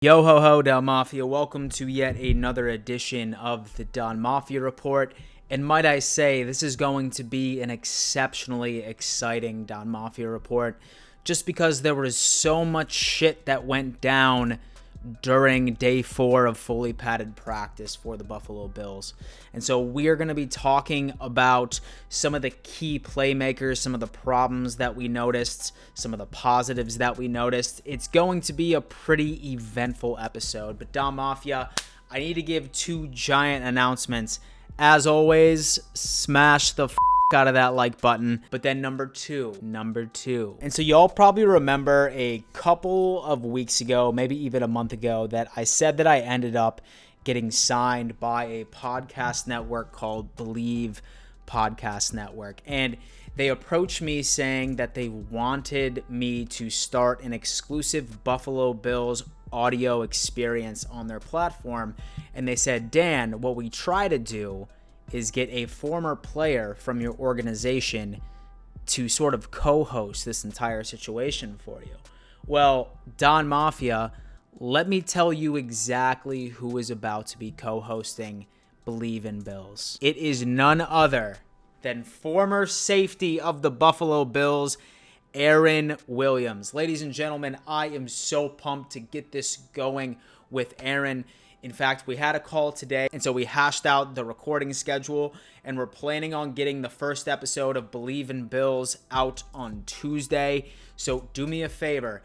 Yo ho ho, Don Mafia. Welcome to yet another edition of the Don Mafia Report. And might I say, this is going to be an exceptionally exciting Don Mafia Report just because there was so much shit that went down during day 4 of fully padded practice for the Buffalo Bills. And so we are going to be talking about some of the key playmakers, some of the problems that we noticed, some of the positives that we noticed. It's going to be a pretty eventful episode. But Dom Mafia, I need to give two giant announcements. As always, smash the out of that like button. But then number two. And so y'all probably remember a couple of weeks ago, maybe even a month ago, that I said that I ended up getting signed by a podcast network called Believe Podcast Network. And they approached me saying that they wanted me to start an exclusive Buffalo Bills audio experience on their platform. And they said, Dan, what we try to do is get a former player from your organization to sort of co-host this entire situation for you. Well, Don Mafia, let me tell you exactly who is about to be co-hosting Believe in Bills. It is none other than former safety of the Buffalo Bills, Aaron Williams. Ladies and gentlemen, I am so pumped to get this going with Aaron. In fact, we had a call today, and so we hashed out the recording schedule, and we're planning on getting the first episode of Believe in Bills out on Tuesday. So do me a favor,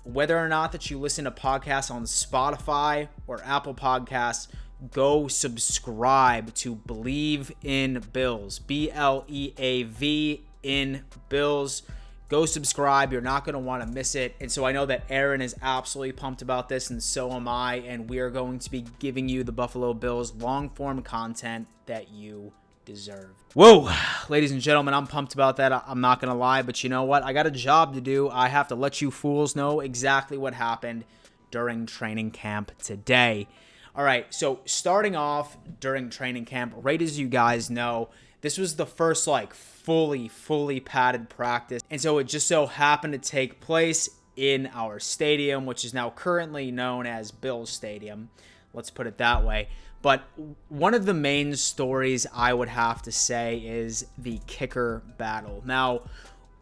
whether or not that you listen to podcasts on Spotify or Apple Podcasts, go subscribe to Believe in Bills, BLEAV in Bills. Go subscribe. You're not going to want to miss it. And so I know that Aaron is absolutely pumped about this, and so am I. And we are going to be giving you the Buffalo Bills long-form content that you deserve. Whoa, ladies and gentlemen, I'm pumped about that. I'm not going to lie, but you know what? I got a job to do. I have to let you fools know exactly what happened during training camp today. All right, so starting off during training camp, right as you guys know, this was the first fully padded practice. And so it just so happened to take place in our stadium, which is now currently known as Bills Stadium. Let's put it that way. But one of the main stories I would have to say is the kicker battle. Now,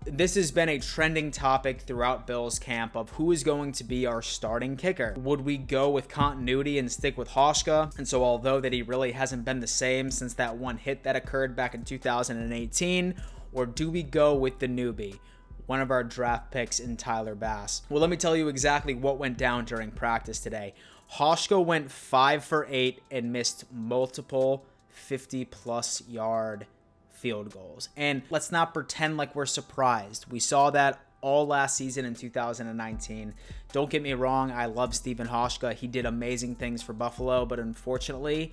this has been a trending topic throughout Bills camp of who is going to be our starting kicker. Would we go with continuity and stick with Hauschka? And so although that he really hasn't been the same since that one hit that occurred back in 2018, or do we go with the newbie, one of our draft picks in Tyler Bass? Well, let me tell you exactly what went down during practice today. Hauschka went 5 for 8 and missed multiple 50-plus yard field goals. And let's not pretend like we're surprised. We saw that all last season in 2019. Don't get me wrong, I love Stephen Hauschka. He did amazing things for Buffalo, but unfortunately,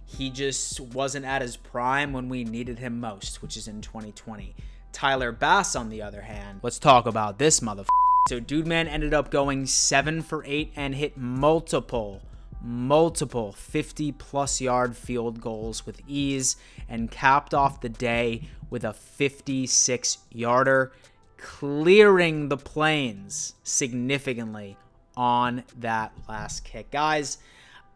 he just wasn't at his prime when we needed him most, which is in 2020. Tyler Bass, on the other hand, let's talk about this motherfucker. So Dude Man ended up going 7 for 8 and hit multiple 50-plus yard field goals with ease and capped off the day with a 56-yarder, clearing the plains significantly on that last kick. Guys,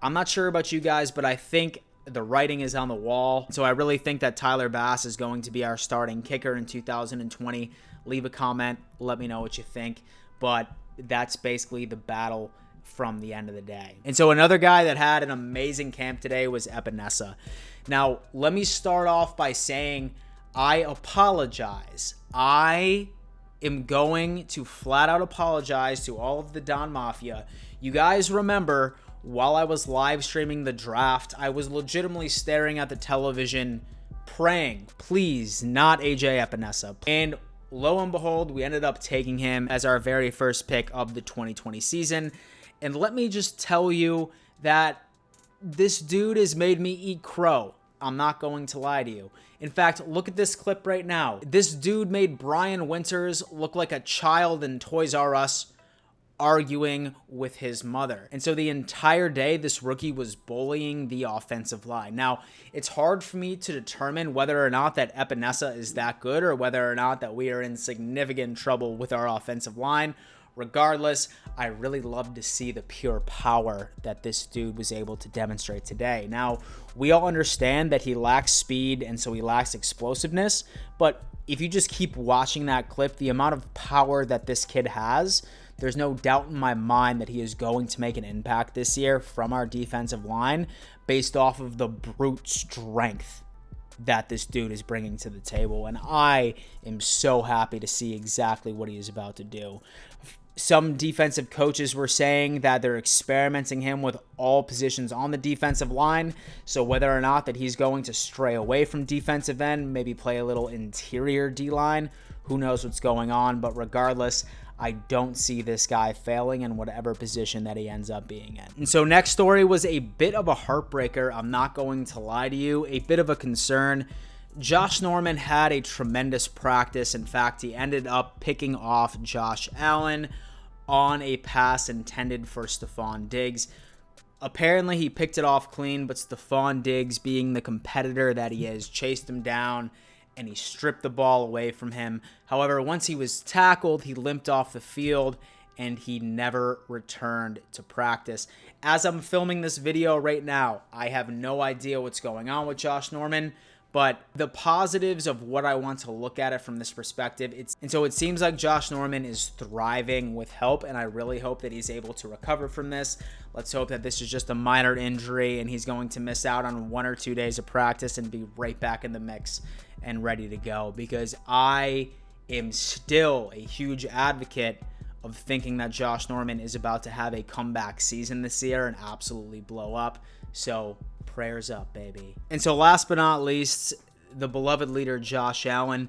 I'm not sure about you guys, but I think the writing is on the wall. So I really think that Tyler Bass is going to be our starting kicker in 2020. Leave a comment. Let me know what you think. But that's basically the battle from the end of the day. And so another guy that had an amazing camp today was Epenesa. Now, let me start off by saying I apologize. I am going to flat out apologize to all of the Don Mafia. You guys remember, while I was live streaming the draft, I was legitimately staring at the television praying, please, not AJ Epenesa. And lo and behold, we ended up taking him as our very first pick of the 2020 season. And let me just tell you that this dude has made me eat crow. I'm not going to lie to you. In fact, look at this clip right now. This dude made Brian Winters look like a child in Toys R Us arguing with his mother. And so the entire day, this rookie was bullying the offensive line. Now, it's hard for me to determine whether or not that Epenesa is that good or whether or not that we are in significant trouble with our offensive line. regardless, I really love to see the pure power that this dude was able to demonstrate today. Now, we all understand that he lacks speed and so he lacks explosiveness, but if you just keep watching that clip, the amount of power that this kid has, there's no doubt in my mind that he is going to make an impact this year from our defensive line based off of the brute strength that this dude is bringing to the table. And I am so happy to see exactly what he is about to do. Some defensive coaches were saying that they're experimenting him with all positions on the defensive line. So whether or not that he's going to stray away from defensive end, maybe play a little interior D-line, who knows what's going on. But regardless, I don't see this guy failing in whatever position that he ends up being in. And so next story was a bit of a heartbreaker. I'm not going to lie to you, a bit of a concern. Josh Norman had a tremendous practice. In fact, he ended up picking off Josh Allen on a pass intended for Stephon Diggs. Apparently, he picked it off clean, but Stephon Diggs, being the competitor that he is, chased him down and he stripped the ball away from him. However, once he was tackled, he limped off the field and he never returned to practice. As I'm filming this video right now, I have no idea what's going on with Josh Norman, but the positives of what I want to look at it from this perspective, so it seems like Josh Norman is thriving with help, and I really hope that he's able to recover from this. Let's hope that this is just a minor injury and he's going to miss out on 1 or 2 days of practice and be right back in the mix and ready to go, because I am still a huge advocate of thinking that Josh Norman is about to have a comeback season this year and absolutely blow up. So prayers up, baby. And so last but not least, the beloved leader Josh Allen.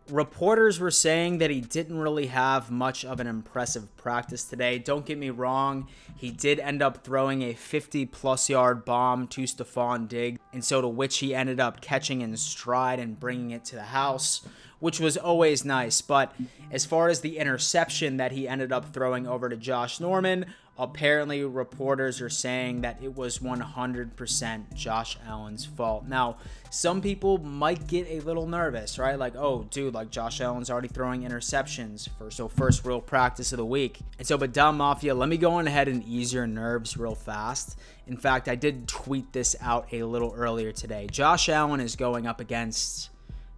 Reporters were saying that he didn't really have much of an impressive practice today. Don't get me wrong, he did end up throwing a 50-plus yard bomb to Stephon Diggs, and so to which he ended up catching in stride and bringing it to the house, which was always nice. But as far as the interception that he ended up throwing over to Josh Norman, apparently reporters are saying that it was 100% Josh Allen's fault. Now, some people might get a little nervous, right? Like, oh, dude, like Josh Allen's already throwing interceptions first real practice of the week. And so, but Don Mafia, let me go on ahead and ease your nerves real fast. In fact, I did tweet this out a little earlier today. Josh Allen is going up against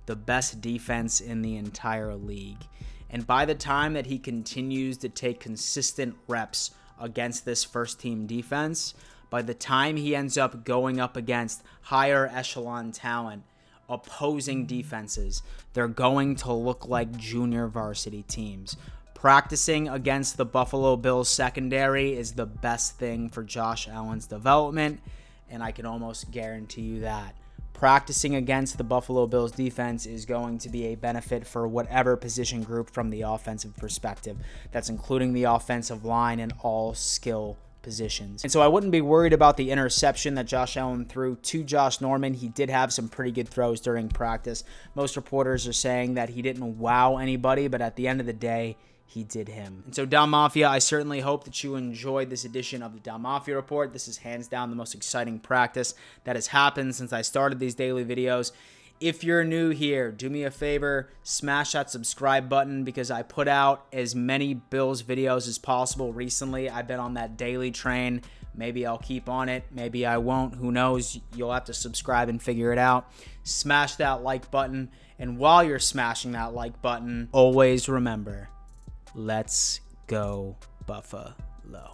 the best defense in the entire league. And by the time that he continues to take consistent reps against this first team defense, by the time he ends up going up against higher echelon talent, opposing defenses, they're going to look like junior varsity teams. Practicing against the Buffalo Bills secondary is the best thing for Josh Allen's development, and I can almost guarantee you that. Practicing against the Buffalo Bills defense is going to be a benefit for whatever position group from the offensive perspective. That's including the offensive line and all skill positions. And so I wouldn't be worried about the interception that Josh Allen threw to Josh Norman. He did have some pretty good throws during practice. Most reporters are saying that he didn't wow anybody, but at the end of the day, he did him. And so, Don Mafia, I certainly hope that you enjoyed this edition of the Don Mafia Report. This is hands down the most exciting practice that has happened since I started these daily videos. If you're new here, do me a favor, smash that subscribe button, because I put out as many Bills videos as possible recently. I've been on that daily train. Maybe I'll keep on it. Maybe I won't. Who knows? You'll have to subscribe and figure it out. Smash that like button. And while you're smashing that like button, always remember, let's go Buffalo.